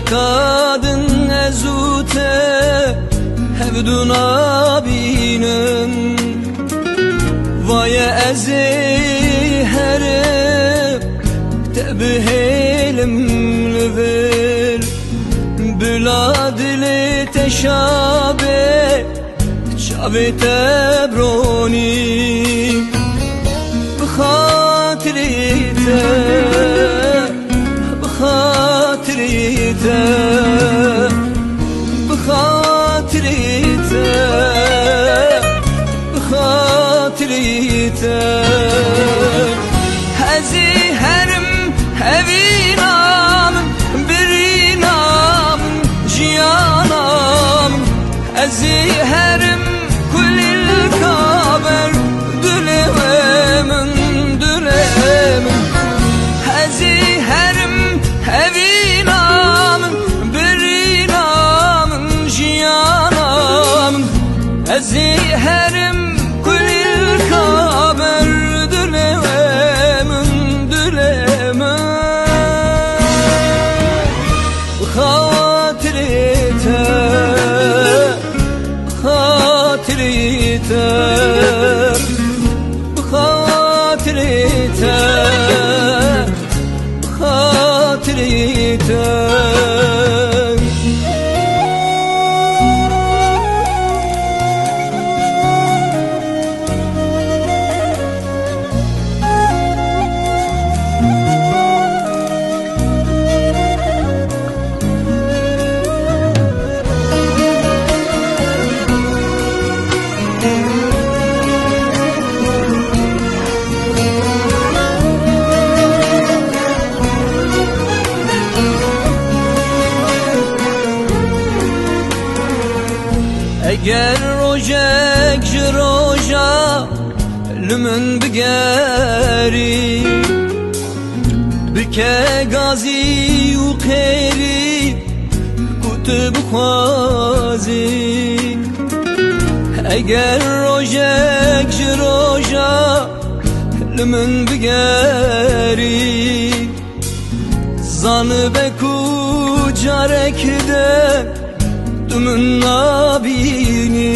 kadın ezute hevdun abinin Vay ezi herif tebhelim lüver Büladili teşabe şabi tebroni Bıhatirite Bıhatirite Bıhatirite Bıhatirite Hezi herim hevinamın birinamın ciyanamın Hezi herim kulil kaber dülememin dülemin Hezi herim hevinamın birinamın ciyanamın Hezi herim kulil kaber dülememin dülemin Hatirite Hatirite Hatirite Hatirite Eğer rojek jiroja lümün bigeri Bike gazi yukheri kutub khwazi Eğer rojek jiroja lümün bigeri Zanı beku carekde Tümün nabini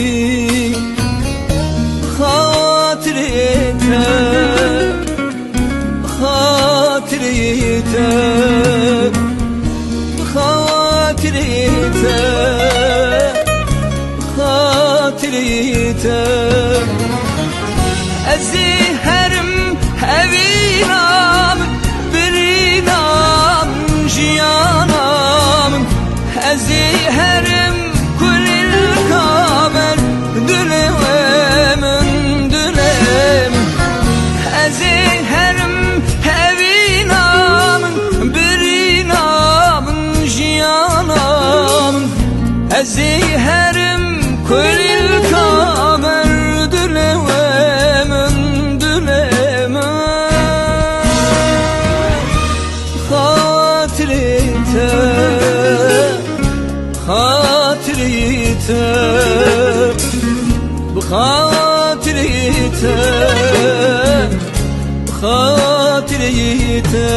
Hatirite Hatirite Hatirite Hatirite Ezi herim hevinamın birinam ciyanamın Ezi herim kulil kaber dülememin dülemin Ezi herim hevinamın birinamın ciyanamın Ezi herim kulil kaber dülememin dülemin Hatirite Hatirite Bıhatirite Bıhatirite